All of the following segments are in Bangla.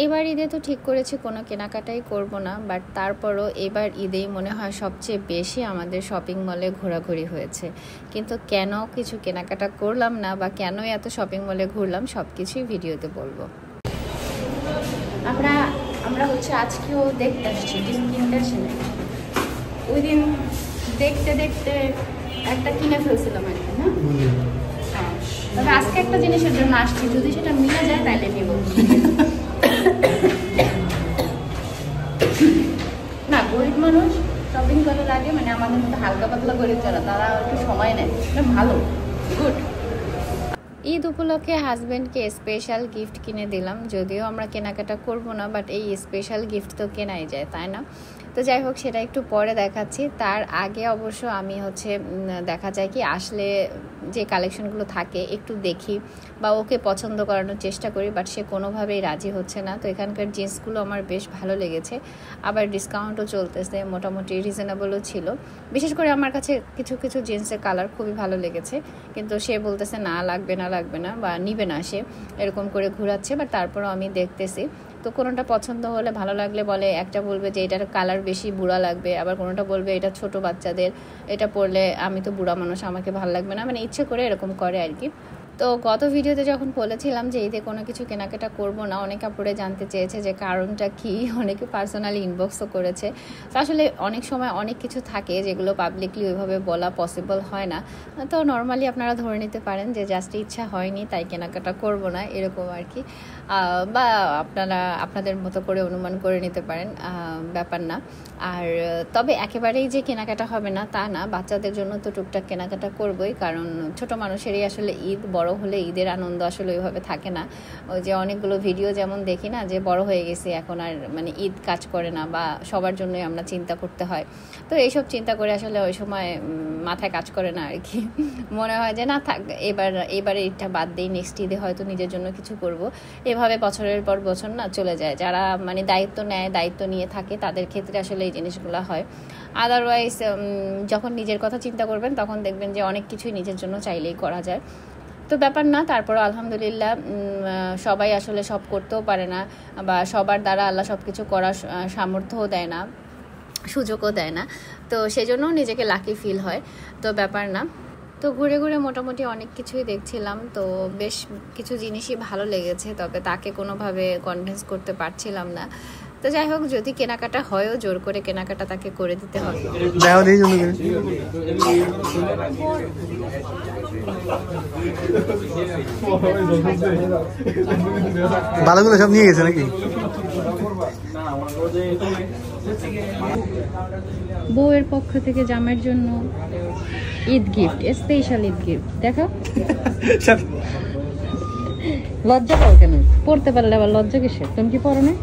এবার ঈদে তো ঠিক করেছি কোনো কেনাকাটাই করব না, বাট তারপরও এবার ঈদেই মনে হয় সবচেয়ে বেশি আমাদের শপিং মলে ঘোরাঘুরি হয়েছে। কিন্তু কেন কিছু কেনাকাটা করলাম না বা কেন এত শপিং মলে ঘুরলাম সব কিছুই ভিডিওতে বলবো। আমরা হচ্ছে আজকেও দেখতে আসছি, ডিম কিনতে আসি না। ওই দিন দেখতে দেখতে একটা কিনে ফেলছিলাম আর কি, না? তবে আজকে একটা জিনিসের জন্য আসছি, যদি সেটা মিলে যায় তাহলে নেব। না, গরিব মানুষ শপিং করার আগে মানে আমাদের মতো হালকা পাতলা গরিব যারা, তারা একটু সময় নেয়, ভালো, গুড। ঈদ উপলক্ষে হাজব্যান্ডকে স্পেশাল গিফট কিনে দিলাম। যদিও আমরা কেনাকাটা করব না, বাট এই স্পেশাল গিফট তো কেনাই যায়, তাই না? তো যাই হোক, সেটা একটু পরে দেখাচ্ছি। তার আগে অবশ্য আমি হচ্ছে দেখা যায় কি আসলে যে কালেকশনগুলো থাকে একটু দেখি বা ওকে পছন্দ করানোর চেষ্টা করি, বাট সে কোনোভাবেই রাজি হচ্ছে না। তো এখানকার জিন্সগুলো আমার বেশ ভালো লেগেছে, আবার ডিসকাউন্টও চলতেছে, মোটামুটি রিজনেবলও ছিল। বিশেষ করে আমার কাছে কিছু কিছু জিন্সের কালার খুবই ভালো লেগেছে, কিন্তু সে বলতেছে না, লাগবে না বা নিবে না, সে এরকম করে ঘোরাচ্ছে। বাট তারপরও আমি দেখতেছি, তো কোনোটা পছন্দ হলে ভালো লাগলে বলে, একটা বলবে যে এটার কালার বেশি বুড়া লাগবে, আবার কোনোটা বলবে এটা ছোট বাচ্চাদের, এটা পরলে আমি তো বুড়া মানুষ, আমাকে ভালো লাগবে না, মানে ইচ্ছে করে এরকম করে আর কি। তো গত ভিডিওতে যখন বলেছিলাম যে ঈদে কোনো কিছু কেনাকাটা করব না, অনেক আপুরে জানতে চেয়েছে যে কারণটা কি, অনেকে পার্সোনালি ইনবক্সও করেছে। তো আসলে অনেক সময় অনেক কিছু থাকে যেগুলো পাবলিকলি ওইভাবে বলা পসিবল হয় না। তো নর্মালি আপনারা ধরে নিতে পারেন যে জাস্ট ইচ্ছা হয়নি তাই কেনাকাটা করব না, এরকম আর কি। বা আপনারা আপনাদের মতো করে অনুমান করে নিতে পারেন, ব্যাপার না। আর তবে একেবারেই যে কেনাকাটা হবে না তা না, বাচ্চাদের জন্য তো টুকটাক কেনাকাটা করবই, কারণ ছোট মানুষেরই আসলে ঈদ, বড় হলে ঈদের আনন্দ আসলে ওইভাবে থাকে না। ওই যে অনেকগুলো ভিডিও যেমন দেখি না, যে বড় হয়ে গেছি এখন আর মানে ঈদ কাজ করে না, বা সবার জন্যই আমরা চিন্তা করতে হয়। তো এইসব চিন্তা করে আসলে ওই সময় মাথায় কাজ করে না আর কি। মনে হয় যে না থাক, এবারে ঈদটা বাদ দিই, নেক্সট ঈদে হয়তো নিজের জন্য কিছু করব। এভাবে বছরের পর বছর না চলে যায়। যারা মানে দায়িত্ব নেয়, দায়িত্ব নিয়ে থাকে, তাদের ক্ষেত্রে আসলে এই জিনিসগুলো হয়। আদারওয়াইজ যখন নিজের কথা চিন্তা করবেন তখন দেখবেন যে অনেক কিছুই নিজের জন্য চাইলেই করা যায়। তো ব্যাপার না, তারপর আলহামদুলিল্লাহ সবাই আসলে সব করতেও পারে না, বা সবার দ্বারা আল্লাহ সব কিছু করার সামর্থ্যও দেয় না, সুযোগও দেয় না। তো সেজন্য নিজেকে লাকি ফিল হয়। তো ব্যাপার না। তো ঘুরে ঘুরে মোটামুটি অনেক কিছুই দেখছিলাম, তো বেশ কিছু জিনিসই ভালো লেগেছে, তবে তাকে কোনোভাবে কনভিন্স করতে পারছিলাম না। তো যাই হোক, যদি কেনাকাটা হয়ও জোর করে কেনাকাটা তাকে করে দিতে হবে। ভালোগুলো সব নিয়ে গেছে নাকি? বউয়ের পক্ষ থেকে জামাইয়ের জন্য Eid gift, special Eid gift. দেখো, লজ্জা পাও কেন? পড়তে পারলে আবার লজ্জা কিসের? তুমি কি পড়ো না?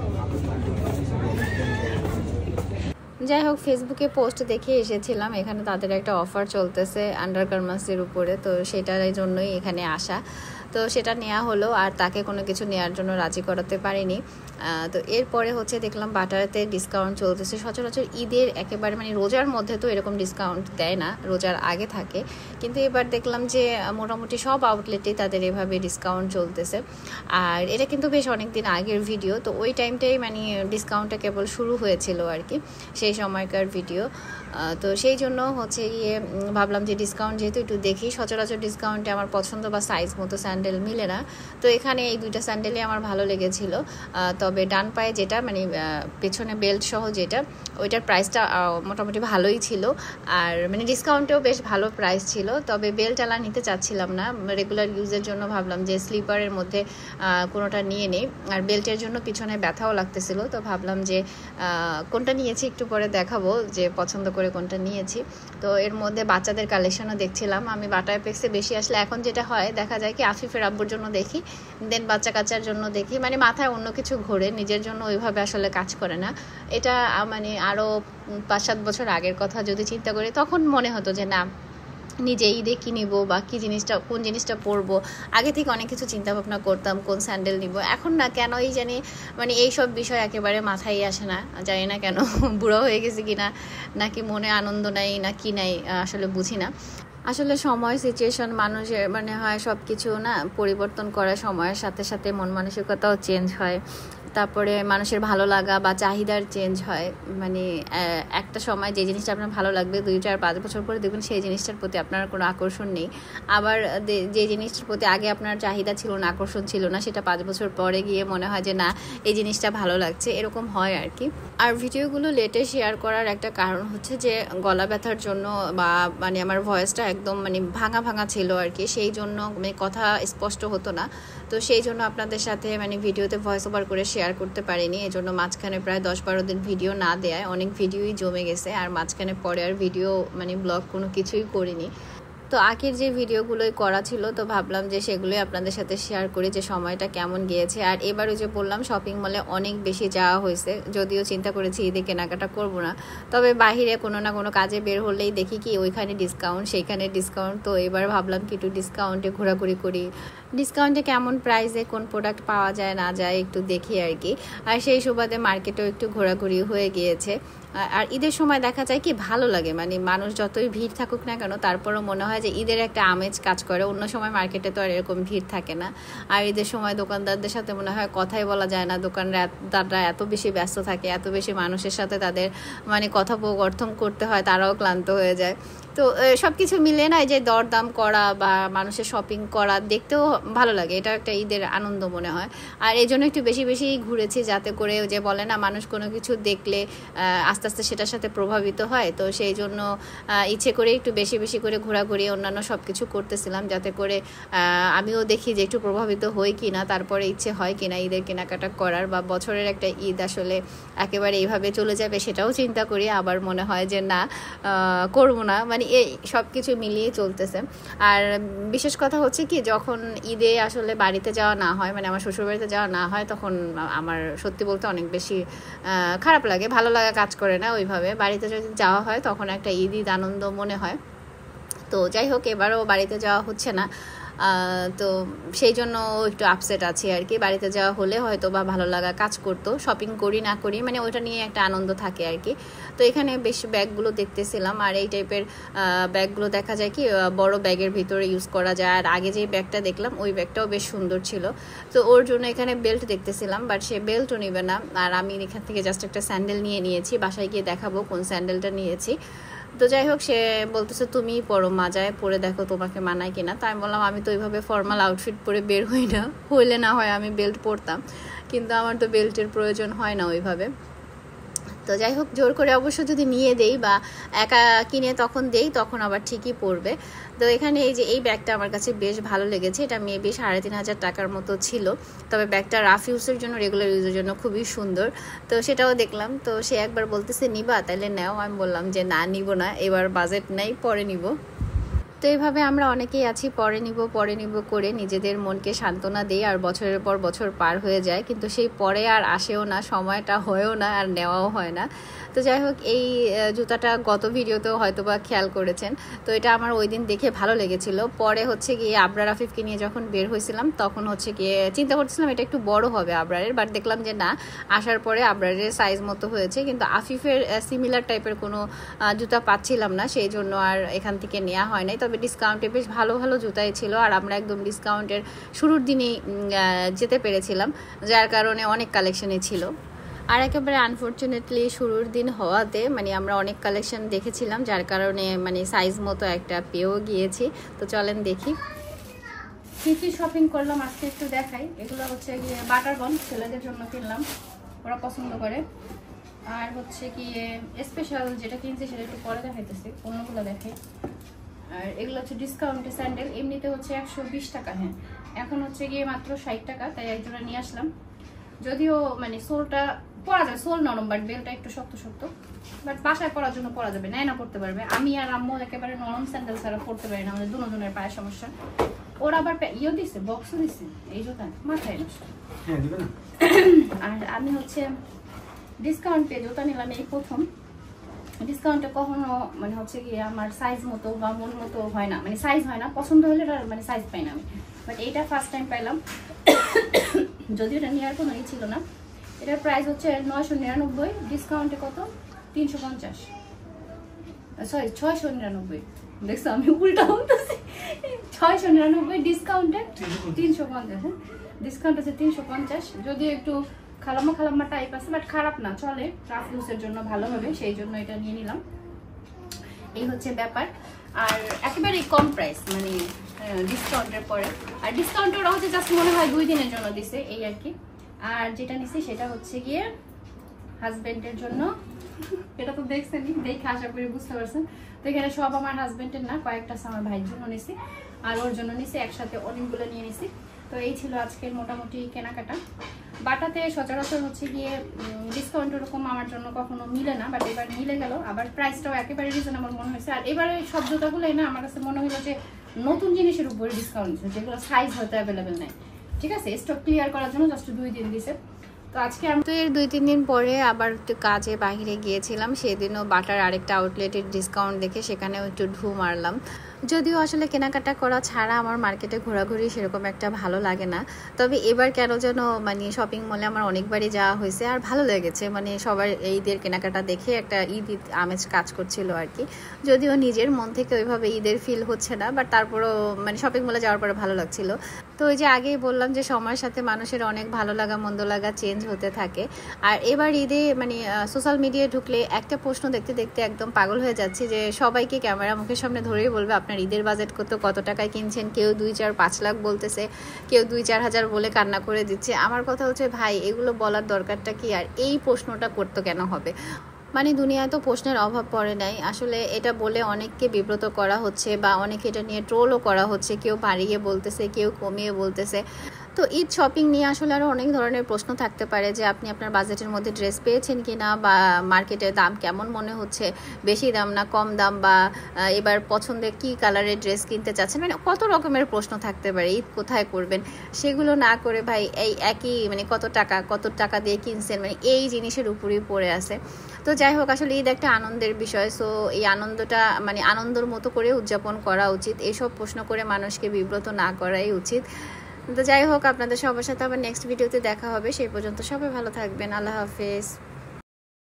যাই হোক, ফেসবুকে পোস্ট দেখে এসেছিলাম, এখানে তাদের একটা অফার চলতেছে আন্ডারগার্মেন্টসের উপরে, তো সেটার জন্যই এখানে আসা। তো সেটা নেওয়া হলো, আর তাকে কোনো কিছু নেওয়ার জন্য রাজি করাতে পারিনি। তো এরপরে হচ্ছে দেখলাম বাটারতে ডিসকাউন্ট চলতেছে। সচরাচর ঈদের একেবারে মানে রোজার মধ্যে তো এরকম ডিসকাউন্ট দেয় না, রোজার আগে থাকে, কিন্তু এবার দেখলাম যে মোটামুটি সব আউটলেটেই তাদের এভাবে ডিসকাউন্ট চলতেছে। আর এটা কিন্তু বেশ অনেক দিন আগের ভিডিও, তো ওই টাইমটাই মানে ডিসকাউন্টটা কেবল শুরু হয়েছিল আর কি, সেই সময়কার ভিডিও। তো সেই জন্য হচ্ছে গিয়ে ভাবলাম যে ডিসকাউন্ট যেহেতু একটু দেখি। সচরাচর ডিসকাউন্টে আমার পছন্দ বা সাইজ মতো স্যান্ডেল মিলে না, তো এখানে এই দুইটা স্যান্ডেলই আমার ভালো লেগেছিল। তবে ডান পায়ে যেটা মানে পেছনে বেল্ট সহ যেটা, ওইটার প্রাইসটা মোটামুটি ভালোই ছিল, আর মানে ডিসকাউন্টেও বেশ ভালো প্রাইস ছিল। তবে বেল্ট আলা নিতে চাচ্ছিলাম না, রেগুলার ইউজের জন্য ভাবলাম যে স্লিপারের মধ্যে কোনোটা নিয়ে নেই। আর বেল্টের জন্য পিছনে ব্যথাও লাগতেছিল, তো ভাবলাম যে কোনটা নিয়েছি একটু পরে দেখাবো যে পছন্দ করে কোনটা নিয়েছি। তো এর মধ্যে বাচ্চাদের কালেকশনও দেখছিলাম। আমি বাটা অ্যাপেক্সে বেশি আসলে এখন যেটা হয় দেখা যায় কি, আফিফের আব্বুর জন্য দেখি, দেন বাচ্চা কাচ্চার জন্য দেখি, মানে মাথায় অন্য কিছু ঘোরে, নিজের জন্য ওইভাবে আসলে কাজ করে না। এটা মানে আরও 5-7 বছর আগের কথা যদি চিন্তা করি, তখন মনে হতো যে না, নিজে ঈদে কী নিব বা কোন জিনিসটা পরবো, আগে থেকে অনেক কিছু চিন্তা ভাবনা করতাম, কোন স্যান্ডেল নিব। এখন না, কেনই জানি মানে এইসব বিষয় একেবারে মাথায় আসে না, জানি না কেন, বুড়ো হয়ে গেছে কিনা, নাকি মনে আনন্দ নাই না কি নাই, আসলে বুঝি না। আসলে সময়, সিচুয়েশন, মানুষের মানে হয় সব কিছু না পরিবর্তন করা, সময়ের সাথে সাথে মন মানসিকতাও চেঞ্জ হয়। তারপরে মানুষের ভালো লাগা বা চাহিদার চেঞ্জ হয়। মানে একটা সময় যে জিনিসটা আপনার ভালো লাগবে 2-4-5 বছর পরে দেখবেন সেই জিনিসটার প্রতি আপনার কোনো আকর্ষণ নেই। আবার যে জিনিসটার প্রতি আগে আপনার চাহিদা ছিল না, আকর্ষণ ছিল না, সেটা 5 বছর পরে গিয়ে মনে হয় যে না এই জিনিসটা ভালো লাগছে, এরকম হয় আর কি। আর ভিডিওগুলো লেটে শেয়ার করার একটা কারণ হচ্ছে যে গলা ব্যথার জন্য বা মানে আমার ভয়েসটা একদম মানে ভাঙা ছিল আর কি, সেই জন্য মানে কথা স্পষ্ট হতো না। তো সেই জন্য আপনাদের সাথে মানে ভিডিওতে ভয়েস ওভার করে শেয়ার করতে পারিনি। এই জন্য মাঝখানে প্রায় 10-12 দিন ভিডিও না দেয় অনেক ভিডিওই জমে গেছে, আর মাঝখানে পরে আর ভিডিও মানে ব্লগ কোনো কিছুই করিনি। তো আগের যে ভিডিওগুলোই করা ছিল তো ভাবলাম যে সেগুলোই আপনাদের সাথে শেয়ার করি যে সময়টা কেমন গিয়েছে। আর এবারও যে বললাম শপিং মলে অনেক বেশি যাওয়া হয়েছে, যদিও চিন্তা করেছি ঈদে কেনাকাটা করব না, তবে বাহিরে কোনো না কোনো কাজে বের হলেই দেখি কি ওইখানে ডিসকাউন্ট সেইখানে ডিসকাউন্ট। তো এবার ভাবলাম কি একটু ডিসকাউন্টে ঘোরাঘুরি করি, ডিসকাউন্টে কেমন প্রাইসে কোন প্রোডাক্ট পাওয়া যায় না যায় একটু দেখি আর কি। আর সেই সুবাদে মার্কেটেও একটু ঘোরাঘুরি হয়ে গিয়েছে। আর ঈদের সময় দেখা যায় কি ভালো লাগে, মানে মানুষ যতই ভিড় থাকুক না কেন তারপরও মনে হয় যে ঈদের একটা আমেজ কাজ করে। অন্য সময় মার্কেটে তো আর এরকম ভিড় থাকে না, আর ঈদের সময় দোকানদারদের সাথে মনে হয় কথাই বলা যায় না, দোকানদাররা এত বেশি ব্যস্ত থাকে, এত বেশি মানুষের সাথে তাদের মানে কথোপকথন করতে হয়, তারাও ক্লান্ত হয়ে যায়। তো সব কিছু মিলে না যে দরদাম করা বা মানুষের শপিং করা দেখতেও ভালো লাগে, এটা একটা ঈদের আনন্দ মনে হয়। আর এই জন্য একটু বেশি ঘুরেছি, যাতে করে যে বলে না মানুষ কোনো কিছু দেখলে আস্তে আস্তে সেটার সাথে প্রভাবিত হয়। তো সেই জন্য ইচ্ছে করে একটু বেশি করে ঘোরাঘুরি অন্যান্য সব কিছু করতেছিলাম, যাতে করে আমিও দেখি যে একটু প্রভাবিত হই কি না, তারপরে ইচ্ছে হয় কি না ঈদের কেনাকাটা করার, বা বছরের একটা ঈদ আসলে একেবারে এইভাবে চলে যাবে সেটাও চিন্তা করি। আবার মনে হয় যে না করবো না, মানে এই সব কিছু মিলিয়ে চলতেছে। আর বিশেষ কথা হচ্ছে কি যখন ঈদে আসলে বাড়িতে যাওয়া না হয়, মানে আমার শ্বশুরবাড়িতে যাওয়া না হয়, তখন আমার সত্যি বলতে অনেক বেশি খারাপ লাগে, ভালো লাগা কাজ করে না ওইভাবে। বাড়িতে যদি যাওয়া হয় তখন একটা ঈদ আনন্দ মনে হয়। তো যাই হোক এবারও বাড়িতে যাওয়া হচ্ছে না, তো সেই জন্য একটু আপসেট আছি আর কি। বাড়িতে যাওয়া হলে হয়তো বা ভালো লাগা কাজ করতো, শপিং করি না করি মানে ওইটা নিয়ে একটা আনন্দ থাকে আর কি। তো এখানে বেশ ব্যাগগুলো দেখতেছিলাম, আর এই টাইপের ব্যাগগুলো দেখা যায় কি বড় ব্যাগের ভিতরে ইউজ করা যায়। আর আগে যে ব্যাগটা দেখলাম ওই ব্যাগটাও বেশ সুন্দর ছিল, তো ওর জন্য এখানে বেল্ট দেখতেছিলাম, বাট সে বেল্টও নেবে না। আর আমি এখান থেকে জাস্ট একটা স্যান্ডেল নিয়েছি, বাসায় গিয়ে দেখাবো কোন স্যান্ডেলটা নিয়েছি। তো যাই হোক সে বলতেছে তুমি পরো, মাজায় পরে দেখো তোমাকে মানায় কিনা। তো আমি বললাম আমি তো ওইভাবে ফর্মাল আউটফিট পরে বের হই না, হইলে না হয় আমি বেল্ট পরতাম, কিন্তু আমার তো বেল্টের প্রয়োজন হয় না ওইভাবে। তো যাই হোক জোর করে অবশ্য যদি নিয়ে দেই বা একা কিনে তখন দেই তখন আবার ঠিকই পড়বে। তো এখানে এই যে এই ব্যাগটা আমার কাছে বেশ ভালো লেগেছে, এটা মেবি 3,500 টাকার মতো ছিল, তবে ব্যাগটা রাফ ইউজের জন্য রেগুলার ইউজের জন্য খুবই সুন্দর। তো সেটাও দেখলাম, তো সে একবার বলতেছে নিবা, তাইলে নাও। আমি বললাম যে না নিব না, এবার বাজেট নেই, পরে নিব। তো এইভাবে আমরা অনেকেই আছি পরে নিব করে নিজেদের মনকে সান্ত্বনা দিই, আর বছরের পর বছর পার হয়ে যায়, কিন্তু সেই পরে আর আসেও না, সময়টা হয়েও না, আর নেওয়াও হয় না। তো যাই হোক এই জুতাটা গত ভিডিওতেও হয়তো বা খেয়াল করেছেন, তো এটা আমার ওই দিন দেখে ভালো লেগেছিল। পরে হচ্ছে গিয়ে আবরার আফিফকে নিয়ে যখন বের হয়েছিলাম তখন হচ্ছে গিয়ে চিন্তা করতেছিলাম এটা একটু বড় হবে আবরারের, বাট দেখলাম যে না, আসার পরে আবরারের সাইজ মতো হয়েছে, কিন্তু আফিফের সিমিলার টাইপের কোনো জুতা পাচ্ছিলাম না, সেই জন্য আর এখান থেকে নেওয়া হয় নাই। তবে ডিসকাউন্টে বেশ ভালো জুতাই ছিল, আর আমরা একদম ডিসকাউন্টের শুরুর দিনেই যেতে পেরেছিলাম, যার কারণে অনেক কালেকশনই ছিল। আর একেবারে আনফর্চুনেটলি শুরুর দিন হওয়াতে মানে আমরা অনেক কালেকশন দেখেছিলাম, যার কারণে মানে সাইজ মতো একটা পেয়েও গিয়েছি। তো চলেন দেখি কি শপিং করলাম আজকে একটু দেখাই। এগুলো হচ্ছে গিয়ে বাটার বন ছেলেদের জন্য কিনলাম, ওরা পছন্দ করে। আর হচ্ছে কি স্পেশাল যেটা কিনছি সেটা একটু পরে দেখাইতেছি, অন্যগুলো দেখাই। আর এগুলো হচ্ছে ডিসকাউন্টে স্যান্ডেল, এমনিতে হচ্ছে 120 টাকা, হ্যাঁ এখন হচ্ছে গিয়ে মাত্র 60 টাকা, তাই একজোড়া নিয়ে আসলাম। যদিও মানে সোলটা পরা যায়, সোল নরম, বাট বেলটা একটু শক্ত, বাট বাসায় পরার জন্য পরা যাবে, না পড়তে পারবে। আমি আর আম্মু একেবারে নরম স্যান্ডেল ছাড়া পড়তে পারি না, আমাদের দুজনের পায়ের সমস্যা। ওরা আবার ইয়ে দিচ্ছে, বক্সও দিচ্ছে এই জুতা, মাথায় নষ্ট। আর আমি হচ্ছে ডিসকাউন্ট পেয়ে জুতা নিলাম এই প্রথম। ডিসকাউন্টে কখনো মানে হচ্ছে কি আমার সাইজ মতো বা মন মতো হয় না, মানে সাইজ হয় না, পছন্দ হলে মানে সাইজ পাই না আমি, বাট এইটা ফার্স্ট টাইম পাইলাম। যদিও এটা নেওয়ার কোনো ই ছিল না। এটার প্রাইস হচ্ছে 999, ডিসকাউন্টে কত 350, সরি 699। দেখছো আমি উল্টা বলতেছি, 699 ডিসকাউন্টে 350, হ্যাঁ ডিসকাউন্ট আছে 350। যদিও একটু খালাম্মা টাইপ আছে, বাট খারাপ না, চলে, রাফ ইউজের জন্য ভালো হবে, সেই জন্য এটা নিয়ে নিলাম। এই হচ্ছে ব্যাপার। আর একেবারে কম প্রাইস, মানে ডিসকাউন্টের পরে। আর ডিসকাউন্ট ওরা হচ্ছে জাস্ট মনে হয় 2 দিনের জন্য দিছে, এই আর কি। আর যেটা নিছি সেটা হচ্ছে গিয়ে হাজবেন্ডের জন্য। এটা তো দেখছেনই, দেখে আশা করি বুঝতে পারছেন। তো এখানে সব আমার হাজবেন্ডের না, কয়েকটা আমার ভাইয়ের জন্য নিছি, আর ওর জন্য নিছি, একসাথে অনেকগুলো নিয়ে নিছি। তো এই ছিল আজকের মোটামুটি কেনাকাটা। বাটাতে সচরাচর হচ্ছে গিয়ে ডিসকাউন্ট ওরকম আমার জন্য কখনো মিলে না, বাট এবার মিলে গেল। আবার প্রাইসটাও একেবারে রিজনেবল মনে হয়েছে। আর এবারে সব জুতাগুলোই না আমার কাছে মনে হলো যে নতুন জিনিসের উপরে ডিসকাউন্ট দিচ্ছে, যেগুলো সাইজ হয়তো অ্যাভেলেবেল নেই। ঠিক আছে, স্টক ক্লিয়ার করার জন্য জাস্ট 2 দিন দিছে। তো আজকে আমি তো এর 2-3 দিন পরে আবার একটু কাজে বাইরে গিয়েছিলাম, সেদিনও বাটার আরেকটা আউটলেটের ডিসকাউন্ট দেখে সেখানেও একটু ঢু মারলাম। যদিও আসলে কেনাকাটা করা ছাড়া আমার মার্কেটে ঘোরাঘুরি সেরকম একটা ভালো লাগে না, তবে এবার কেন যেন মানে শপিং মলে আমার অনেকবারই যাওয়া হয়েছে আর ভালো লেগেছে। মানে সবার ঈদের কেনাকাটা দেখে একটা ঈদ আমেজ কাজ করছিল আর কি। যদিও নিজের মন থেকে ওইভাবে ঈদের ফিল হচ্ছে না, বাট তারপরও মানে শপিং মলে যাওয়ার পরে ভালো লাগছিল। তো ওই যে আগেই বললাম যে সময়ের সাথে মানুষের অনেক ভালো লাগা মন্দ লাগা চেঞ্জ হতে থাকে। আর এবার ঈদে মানে সোশ্যাল মিডিয়ায় ঢুকলে একটা প্রশ্ন দেখতে দেখতে একদম পাগল হয়ে যাচ্ছি, যে সবাইকে ক্যামেরা মুখের সামনে ধরেই বলবে আপনার ঈদের বাজেট কত টাকায় কিনছেন। কেউ 2-4-5 লাখ বলতেছে, কেউ 2-4 হাজার বলে কান্না করে দিচ্ছে। আমার কথা হচ্ছে ভাই, এগুলো বলার দরকারটা কি? আর এই প্রশ্নটা করতে কেন হবে? মানে দুনিয়ায় তো প্রশ্নের অভাব পড়ে নাই। আসলে এটা বলে অনেককে বিব্রত করা হচ্ছে, বা অনেকে এটা নিয়ে ট্রোলও করা হচ্ছে, কেউ বাড়িয়ে বলতেছে, কেউ কমিয়ে বলতেছে। তো ঈদ শপিং নিয়ে আসলে আরও অনেক ধরনের প্রশ্ন থাকতে পারে, যে আপনি আপনার বাজেটের মধ্যে ড্রেস পেয়েছেন কি না, বা মার্কেটের দাম কেমন মনে হচ্ছে, বেশি দাম না কম দাম, বা এবার পছন্দের কি কালারের ড্রেস কিনতে চাচ্ছেন, মানে কত রকমের প্রশ্ন থাকতে পারে। ঈদ কোথায় করবেন সেগুলো না করে ভাই এই একই মানে কত টাকা দিয়ে কিনছেন, মানে এই জিনিসের উপরেই পড়ে আছে। তো যাই হোক, আসলে ঈদ একটা আনন্দের বিষয়। সো এই আনন্দটা মানে আনন্দের মতো করে উদযাপন করা উচিত, এইসব প্রশ্ন করে মানুষকে বিব্রত না করাই উচিত। তো যাই হোক, আপনাদের সবার সাথে আবার নেক্সট ভিডিওতে দেখা হবে। সেই পর্যন্ত সবাই ভালো থাকবেন। আল্লাহ হাফেজ।